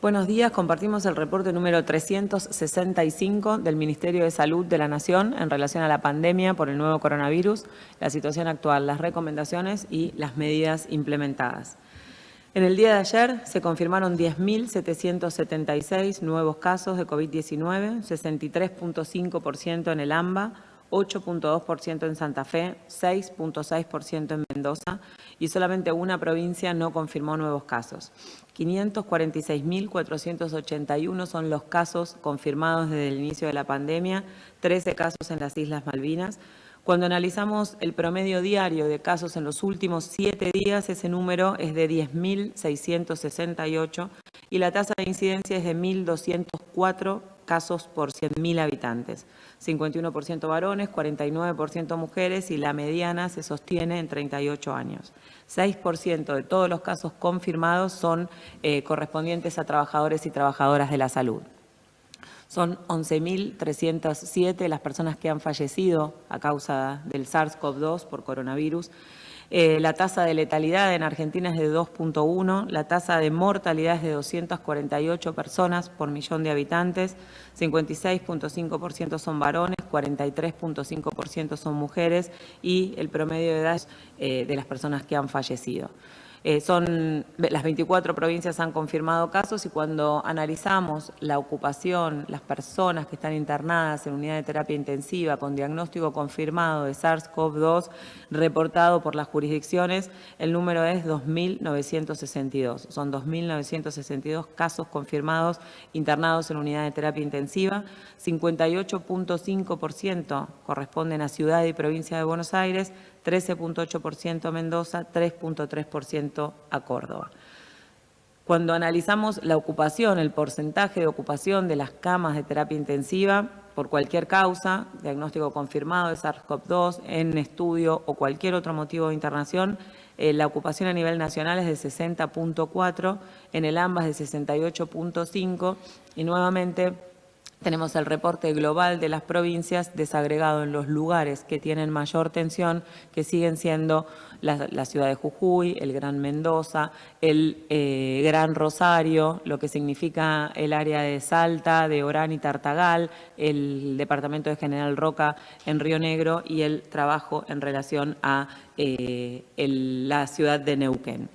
Buenos días, compartimos el reporte número 365 del Ministerio de Salud de la Nación en relación a la pandemia por el nuevo coronavirus, la situación actual, las recomendaciones y las medidas implementadas. En el día de ayer se confirmaron 10.776 nuevos casos de COVID-19, 63.5% en el AMBA, 8.2% en Santa Fe, 6.6% en Mendoza y solamente una provincia no confirmó nuevos casos. 546.481 son los casos confirmados desde el inicio de la pandemia, 13 casos en las Islas Malvinas. Cuando analizamos el promedio diario de casos en los últimos 7 días, ese número es de 10.668 y la tasa de incidencia es de 1.204 casos por 100.000 habitantes. 51% varones, 49% mujeres y la mediana se sostiene en 38 años. 6% de todos los casos confirmados son correspondientes a trabajadores y trabajadoras de la salud. Son 11.307 las personas que han fallecido a causa del SARS-CoV-2 por coronavirus. La tasa de letalidad en Argentina es de 2.1, la tasa de mortalidad es de 248 personas por millón de habitantes, 56.5% son varones, 43.5% son mujeres y el promedio de edad de las personas que han fallecido. Las 24 provincias han confirmado casos y cuando analizamos la ocupación, las personas que están internadas en unidad de terapia intensiva con diagnóstico confirmado de SARS-CoV-2 reportado por las jurisdicciones, el número es 2.962. Son 2.962 casos confirmados internados en unidad de terapia intensiva, 58.5% corresponden a Ciudad y Provincia de Buenos Aires, 13.8% a Mendoza, 3.3% a Córdoba. Cuando analizamos la ocupación, el porcentaje de ocupación de las camas de terapia intensiva por cualquier causa, diagnóstico confirmado de SARS-CoV-2, en estudio o cualquier otro motivo de internación, la ocupación a nivel nacional es de 60.4, en el AMBA es de 68.5 y nuevamente tenemos el reporte global de las provincias desagregado en los lugares que tienen mayor tensión, que siguen siendo la ciudad de Jujuy, el Gran Mendoza, el Gran Rosario, lo que significa el área de Salta, de Orán y Tartagal, el departamento de General Roca en Río Negro y el trabajo en relación a la ciudad de Neuquén.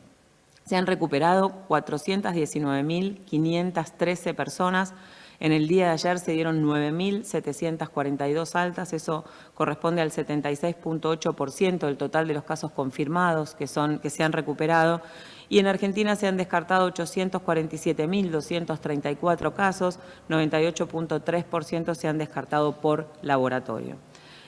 Se han recuperado 419.513 personas. En el día de ayer se dieron 9.742 altas, eso corresponde al 76.8% del total de los casos confirmados que se han recuperado. Y en Argentina se han descartado 847.234 casos, 98.3% se han descartado por laboratorio.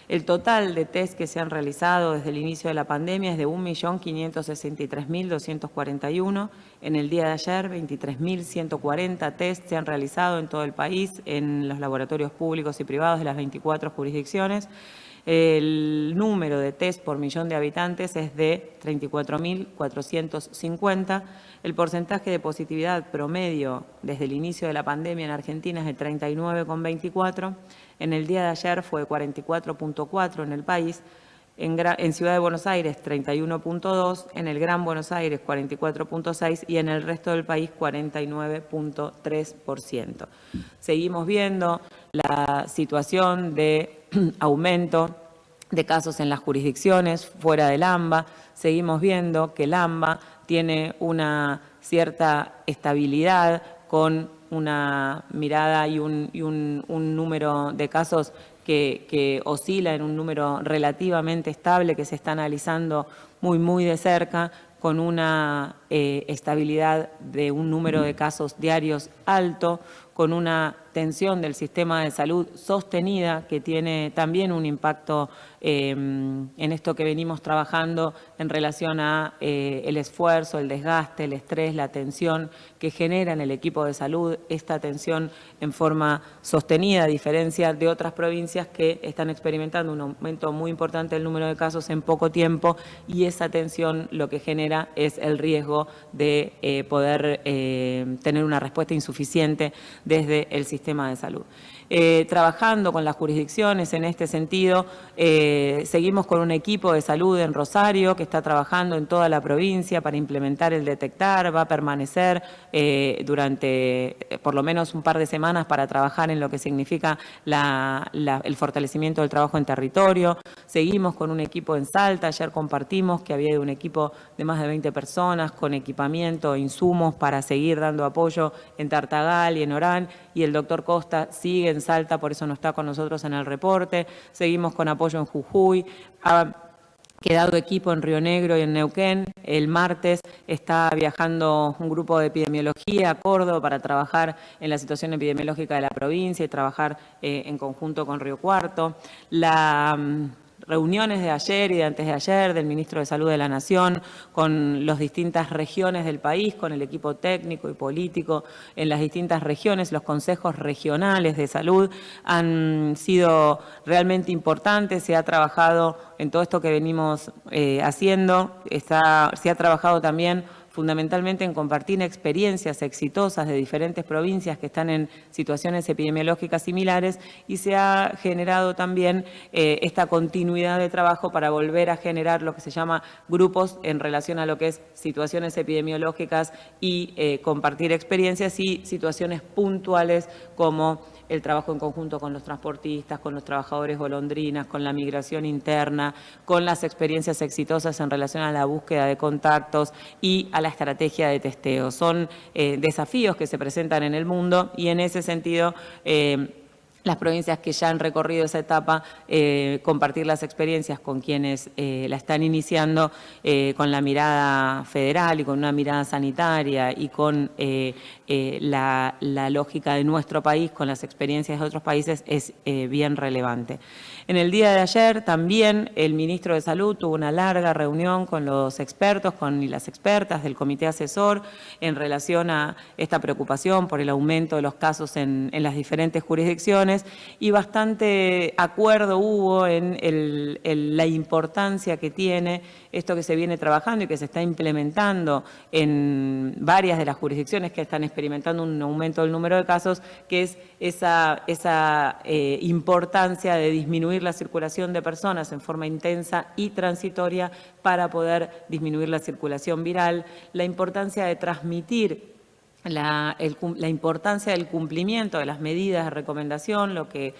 El total de test que se han realizado desde el inicio de la pandemia es de 1.563.241. En el día de ayer, 23.140 test se han realizado en todo el país, en los laboratorios públicos y privados de las 24 jurisdicciones. El número de test por millón de habitantes es de 34.450. El porcentaje de positividad promedio desde el inicio de la pandemia en Argentina es de 39,24. En el día de ayer fue 44,4 en el país. En Ciudad de Buenos Aires 31,2, en el Gran Buenos Aires 44,6 y en el resto del país 49,3%. Seguimos viendo la situación de aumento de casos en las jurisdicciones fuera del AMBA. Seguimos viendo que el AMBA tiene una cierta estabilidad con una mirada y un número de casos que oscila en un número relativamente estable, que se está analizando muy de cerca, con una estabilidad de un número de casos diarios alto, con una tensión del sistema de salud sostenida, que tiene también un impacto en esto que venimos trabajando en relación a el esfuerzo, el desgaste, el estrés, la tensión que genera en el equipo de salud, esta tensión en forma sostenida, a diferencia de otras provincias que están experimentando un aumento muy importante del número de casos en poco tiempo, y esa tensión lo que genera es el riesgo de poder tener una respuesta insuficiente desde el sistema de salud. Trabajando con las jurisdicciones en este sentido, seguimos con un equipo de salud en Rosario que está trabajando en toda la provincia para implementar el detectar, va a permanecer durante por lo menos un par de semanas para trabajar en lo que significa el fortalecimiento del trabajo en territorio. Seguimos con un equipo en Salta, ayer compartimos que había un equipo de más de 20 personas con equipamiento e insumos para seguir dando apoyo en Tartagal y en Orán, y el doctor Costa sigue en Salta, por eso no está con nosotros en el reporte. Seguimos con apoyo en Jujuy. Quedado equipo en Río Negro y en Neuquén. El martes está viajando un grupo de epidemiología a Córdoba para trabajar en la situación epidemiológica de la provincia y trabajar en conjunto con Río Cuarto. Reuniones de ayer y de antes de ayer del Ministro de Salud de la Nación con las distintas regiones del país, con el equipo técnico y político en las distintas regiones, los consejos regionales de salud han sido realmente importantes. Se ha trabajado en todo esto que venimos haciendo, se ha trabajado también fundamentalmente en compartir experiencias exitosas de diferentes provincias que están en situaciones epidemiológicas similares, y se ha generado también esta continuidad de trabajo para volver a generar lo que se llama grupos en relación a lo que es situaciones epidemiológicas y compartir experiencias y situaciones puntuales como el trabajo en conjunto con los transportistas, con los trabajadores golondrinas, con la migración interna, con las experiencias exitosas en relación a la búsqueda de contactos y a la estrategia de testeo. Son desafíos que se presentan en el mundo, y en ese sentido las provincias que ya han recorrido esa etapa, compartir las experiencias con quienes la están iniciando, con la mirada federal y con una mirada sanitaria y con la lógica de nuestro país, con las experiencias de otros países, es bien relevante. En el día de ayer también el ministro de Salud tuvo una larga reunión con los expertos y las expertas del comité asesor en relación a esta preocupación por el aumento de los casos en las diferentes jurisdicciones, y bastante acuerdo hubo en la importancia que tiene esto que se viene trabajando y que se está implementando en varias de las jurisdicciones que están experimentando un aumento del número de casos, que es esa importancia de disminuir la circulación de personas en forma intensa y transitoria para poder disminuir la circulación viral, la importancia de transmitir la importancia del cumplimiento de las medidas de recomendación. Lo que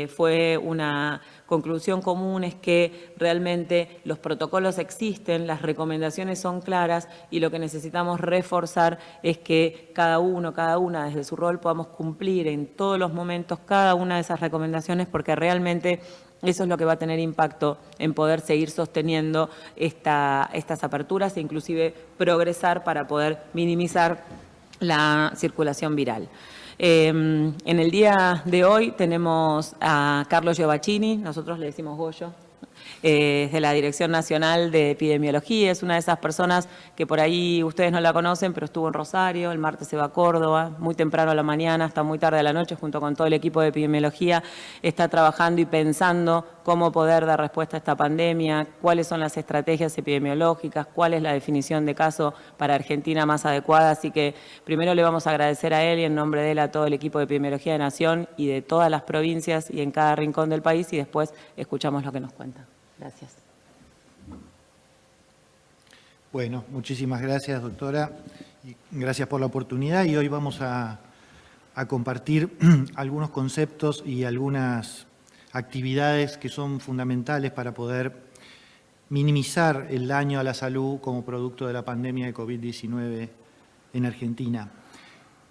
fue una conclusión común es que realmente los protocolos existen, las recomendaciones son claras, y lo que necesitamos reforzar es que cada una desde su rol podamos cumplir en todos los momentos cada una de esas recomendaciones, porque realmente eso es lo que va a tener impacto en poder seguir sosteniendo estas aperturas e inclusive progresar para poder minimizar la circulación viral. En el día de hoy tenemos a Carlos Giovacchini, nosotros le decimos Goyo, de la Dirección Nacional de Epidemiología. Es una de esas personas que por ahí ustedes no la conocen, pero estuvo en Rosario, el martes se va a Córdoba, muy temprano a la mañana hasta muy tarde a la noche, junto con todo el equipo de epidemiología, está trabajando y pensando cómo poder dar respuesta a esta pandemia, cuáles son las estrategias epidemiológicas, cuál es la definición de caso para Argentina más adecuada. Así que primero le vamos a agradecer a él y en nombre de él a todo el equipo de Epidemiología de Nación y de todas las provincias y en cada rincón del país, y después escuchamos lo que nos cuenta. Gracias. Bueno, muchísimas gracias, doctora, y gracias por la oportunidad. Y hoy vamos a compartir algunos conceptos y algunas actividades que son fundamentales para poder minimizar el daño a la salud como producto de la pandemia de COVID-19 en Argentina.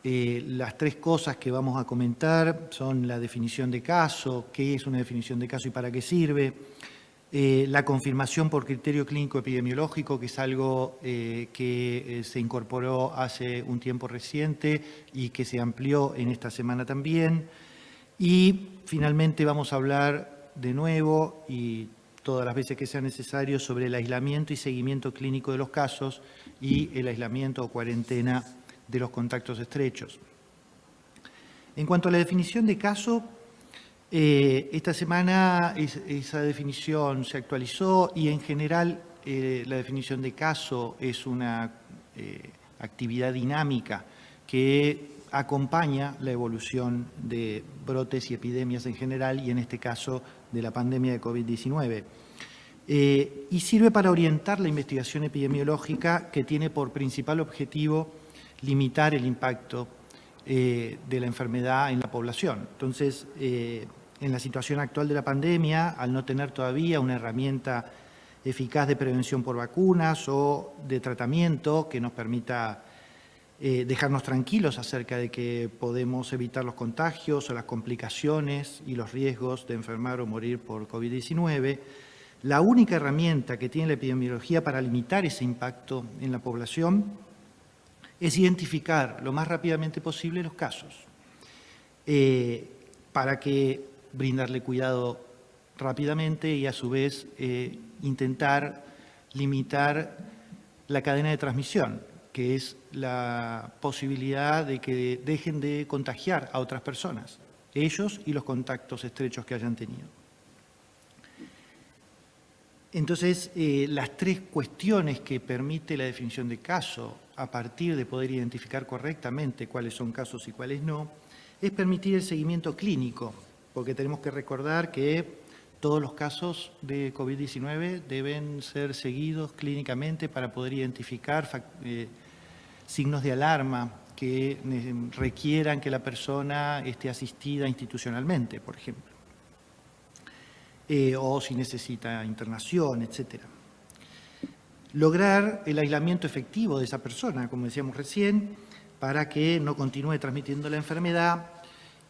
Las tres cosas que vamos a comentar son la definición de caso, qué es una definición de caso y para qué sirve, la confirmación por criterio clínico epidemiológico, que es algo que se incorporó hace un tiempo reciente y que se amplió en esta semana también. Y finalmente vamos a hablar de nuevo y todas las veces que sea necesario sobre el aislamiento y seguimiento clínico de los casos y el aislamiento o cuarentena de los contactos estrechos. En cuanto a la definición de caso, esta semana esa definición se actualizó y en general la definición de caso es una actividad dinámica que acompaña la evolución de brotes y epidemias en general y en este caso de la pandemia de COVID-19. Y sirve para orientar la investigación epidemiológica que tiene por principal objetivo limitar el impacto de la enfermedad en la población. Entonces, en la situación actual de la pandemia, al no tener todavía una herramienta eficaz de prevención por vacunas o de tratamiento que nos permita dejarnos tranquilos acerca de que podemos evitar los contagios o las complicaciones y los riesgos de enfermar o morir por COVID-19, la única herramienta que tiene la epidemiología para limitar ese impacto en la población es identificar lo más rápidamente posible los casos, para que brindarle cuidado rápidamente y a su vez intentar limitar la cadena de transmisión, que es la posibilidad de que dejen de contagiar a otras personas, ellos y los contactos estrechos que hayan tenido. Entonces, las tres cuestiones que permite la definición de caso, a partir de poder identificar correctamente cuáles son casos y cuáles no, es permitir el seguimiento clínico, porque tenemos que recordar que todos los casos de COVID-19 deben ser seguidos clínicamente para poder identificar signos de alarma que requieran que la persona esté asistida institucionalmente, por ejemplo, o si necesita internación, etcétera. Lograr el aislamiento efectivo de esa persona, como decíamos recién, para que no continúe transmitiendo la enfermedad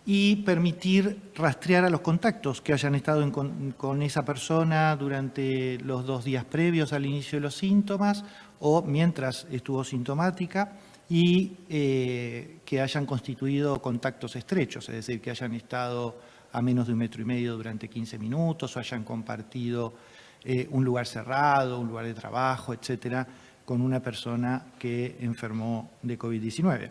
y permitir rastrear a los contactos que hayan estado con esa persona durante los 2 días previos al inicio de los síntomas o mientras estuvo sintomática y que hayan constituido contactos estrechos, es decir, que hayan estado a menos de 1,5 metros durante 15 minutos o hayan compartido un lugar cerrado, un lugar de trabajo, etcétera, con una persona que enfermó de COVID-19.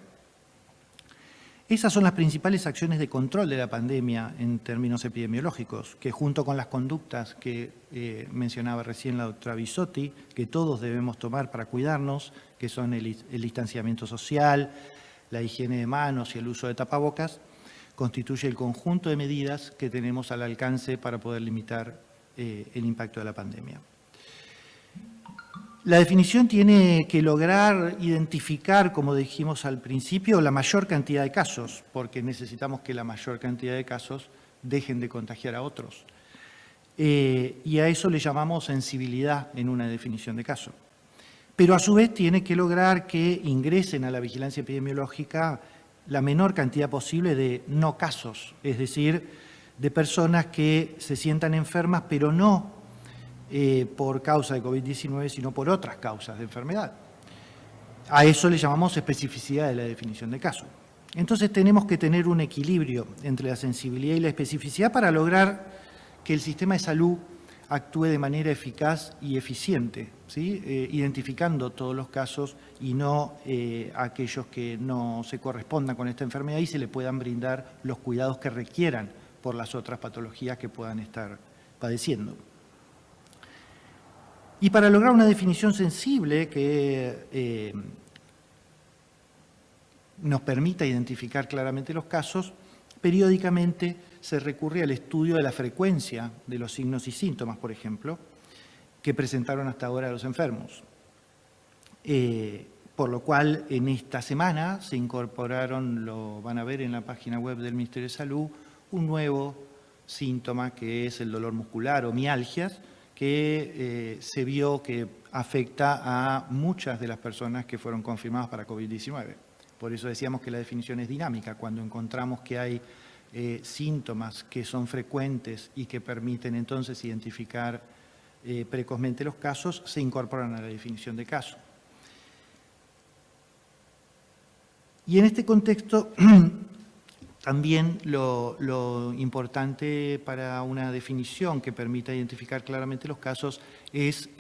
Esas son las principales acciones de control de la pandemia en términos epidemiológicos, que junto con las conductas que mencionaba recién la doctora Bisotti, que todos debemos tomar para cuidarnos, que son el distanciamiento social, la higiene de manos y el uso de tapabocas, constituye el conjunto de medidas que tenemos al alcance para poder limitar el impacto de la pandemia. La definición tiene que lograr identificar, como dijimos al principio, la mayor cantidad de casos, porque necesitamos que la mayor cantidad de casos dejen de contagiar a otros. Y a eso le llamamos sensibilidad en una definición de caso. Pero a su vez tiene que lograr que ingresen a la vigilancia epidemiológica la menor cantidad posible de no casos, es decir, de personas que se sientan enfermas, pero no por causa de COVID-19, sino por otras causas de enfermedad. A eso le llamamos especificidad de la definición de caso. Entonces tenemos que tener un equilibrio entre la sensibilidad y la especificidad para lograr que el sistema de salud actúe de manera eficaz y eficiente, ¿sí? Identificando todos los casos y no aquellos que no se correspondan con esta enfermedad y se le puedan brindar los cuidados que requieran por las otras patologías que puedan estar padeciendo. Y para lograr una definición sensible que nos permita identificar claramente los casos, periódicamente se recurre al estudio de la frecuencia de los signos y síntomas, por ejemplo, que presentaron hasta ahora los enfermos. Por lo cual, en esta semana se incorporaron, lo van a ver en la página web del Ministerio de Salud, un nuevo síntoma que es el dolor muscular o mialgias, que se vio que afecta a muchas de las personas que fueron confirmadas para COVID-19. Por eso decíamos que la definición es dinámica. Cuando encontramos que hay síntomas que son frecuentes y que permiten entonces identificar precozmente los casos, se incorporan a la definición de caso. Y en este contexto, también lo importante para una definición que permita identificar claramente los casos es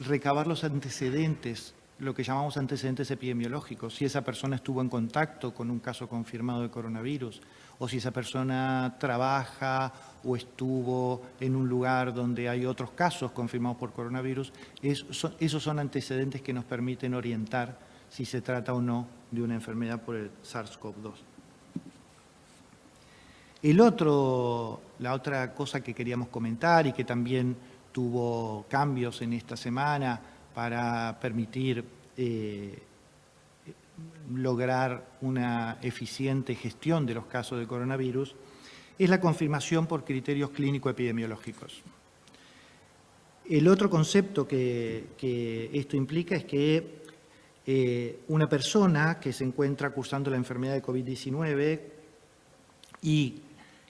recabar los antecedentes, lo que llamamos antecedentes epidemiológicos, si esa persona estuvo en contacto con un caso confirmado de coronavirus, o si esa persona trabaja o estuvo en un lugar donde hay otros casos confirmados por coronavirus. Esos son antecedentes que nos permiten orientar si se trata o no de una enfermedad por el SARS-CoV-2. La otra cosa que queríamos comentar y que también tuvo cambios en esta semana para permitir lograr una eficiente gestión de los casos de coronavirus es la confirmación por criterios clínico-epidemiológicos. El otro concepto que esto implica es que una persona que se encuentra cursando la enfermedad de COVID-19 y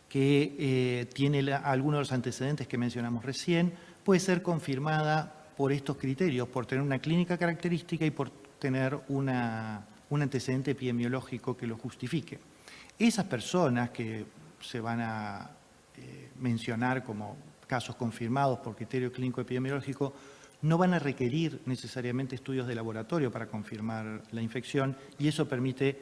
que tiene algunos de los antecedentes que mencionamos recién, puede ser confirmada por estos criterios, por tener una clínica característica y por tener un antecedente epidemiológico que lo justifique. Esas personas que se van a mencionar como casos confirmados por criterio clínico epidemiológico no van a requerir necesariamente estudios de laboratorio para confirmar la infección y eso permite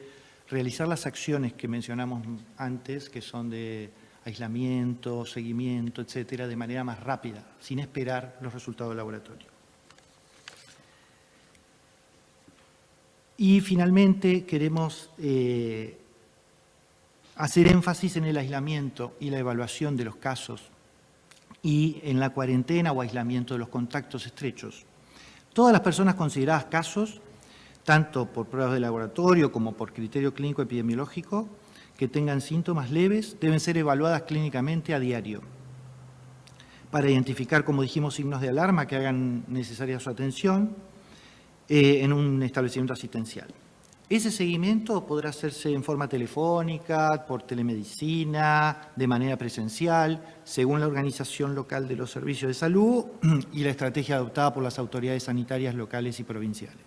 realizar las acciones que mencionamos antes, que son de aislamiento, seguimiento, etcétera, de manera más rápida, sin esperar los resultados del laboratorio. Y finalmente queremos hacer énfasis en el aislamiento y la evaluación de los casos y en la cuarentena o aislamiento de los contactos estrechos. Todas las personas consideradas casos, tanto por pruebas de laboratorio como por criterio clínico epidemiológico, que tengan síntomas leves, deben ser evaluadas clínicamente a diario para identificar, como dijimos, signos de alarma que hagan necesaria su atención en un establecimiento asistencial. Ese seguimiento podrá hacerse en forma telefónica, por telemedicina, de manera presencial, según la organización local de los servicios de salud y la estrategia adoptada por las autoridades sanitarias locales y provinciales.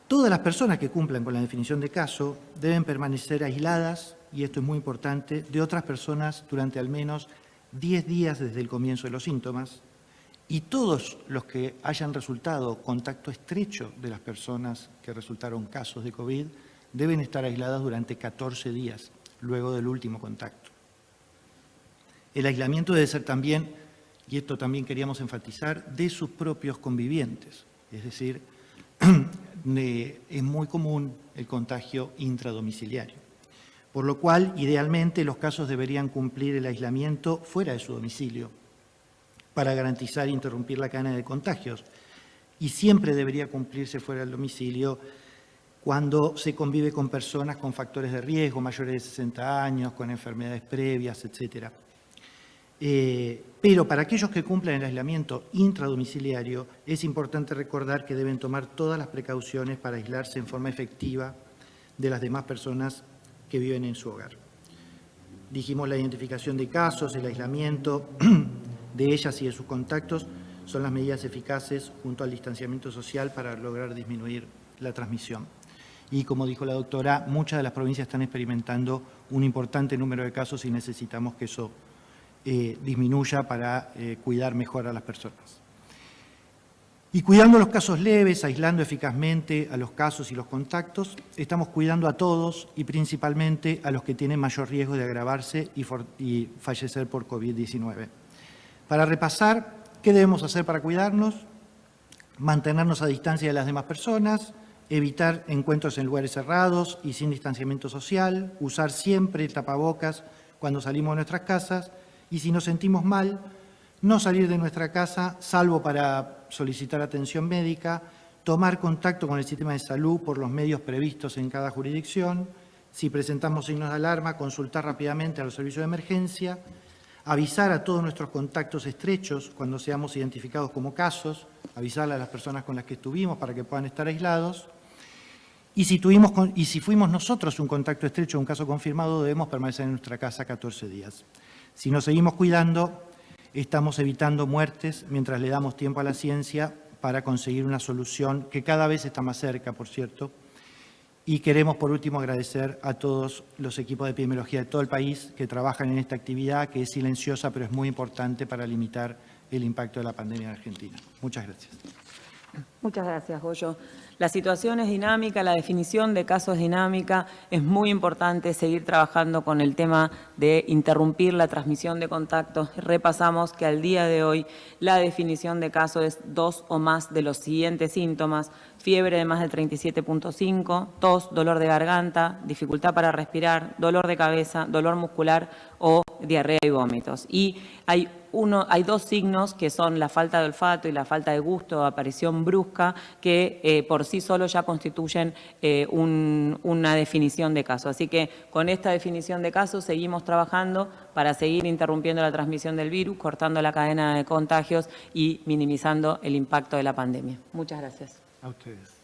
Todas las personas que cumplan con la definición de caso deben permanecer aisladas, y esto es muy importante, de otras personas durante al menos 10 días desde el comienzo de los síntomas, y todos los que hayan resultado contacto estrecho de las personas que resultaron casos de COVID deben estar aisladas durante 14 días luego del último contacto. El aislamiento debe ser también, y esto también queríamos enfatizar, de sus propios convivientes. Es decir, es muy común el contagio intradomiciliario. Por lo cual, idealmente, los casos deberían cumplir el aislamiento fuera de su domicilio, para garantizar e interrumpir la cadena de contagios. Y siempre debería cumplirse fuera del domicilio cuando se convive con personas con factores de riesgo, mayores de 60 años, con enfermedades previas, etc. Pero para aquellos que cumplan el aislamiento intradomiciliario, es importante recordar que deben tomar todas las precauciones para aislarse en forma efectiva de las demás personas que viven en su hogar. Dijimos la identificación de casos, el aislamiento de ellas y de sus contactos son las medidas eficaces junto al distanciamiento social para lograr disminuir la transmisión. Y como dijo la doctora, muchas de las provincias están experimentando un importante número de casos y necesitamos que eso disminuya para cuidar mejor a las personas. Y cuidando los casos leves, aislando eficazmente a los casos y los contactos, estamos cuidando a todos y principalmente a los que tienen mayor riesgo de agravarse y fallecer por COVID-19. Para repasar, ¿qué debemos hacer para cuidarnos? Mantenernos a distancia de las demás personas, evitar encuentros en lugares cerrados y sin distanciamiento social, usar siempre el tapabocas cuando salimos de nuestras casas y si nos sentimos mal, no salir de nuestra casa salvo para solicitar atención médica, tomar contacto con el sistema de salud por los medios previstos en cada jurisdicción, si presentamos signos de alarma, consultar rápidamente a los servicios de emergencia, avisar a todos nuestros contactos estrechos cuando seamos identificados como casos, avisarle a las personas con las que estuvimos para que puedan estar aislados, y si fuimos nosotros un contacto estrecho, un caso confirmado, debemos permanecer en nuestra casa 14 días. Si nos seguimos cuidando, estamos evitando muertes mientras le damos tiempo a la ciencia para conseguir una solución que cada vez está más cerca, por cierto. Y queremos, por último, agradecer a todos los equipos de epidemiología de todo el país que trabajan en esta actividad, que es silenciosa, pero es muy importante para limitar el impacto de la pandemia en Argentina. Muchas gracias. Muchas gracias, Goyo. La situación es dinámica, la definición de casos es dinámica. Es muy importante seguir trabajando con el tema de interrumpir la transmisión de contactos. Repasamos que al día de hoy la definición de caso es 2 o más de los siguientes síntomas: fiebre de más de 37.5, tos, dolor de garganta, dificultad para respirar, dolor de cabeza, dolor muscular o diarrea y vómitos. Y hay 2 signos que son la falta de olfato y la falta de gusto o aparición brusca que por sí solo ya constituyen una definición de caso. Así que con esta definición de caso seguimos trabajando para seguir interrumpiendo la transmisión del virus, cortando la cadena de contagios y minimizando el impacto de la pandemia. Muchas gracias. A ustedes.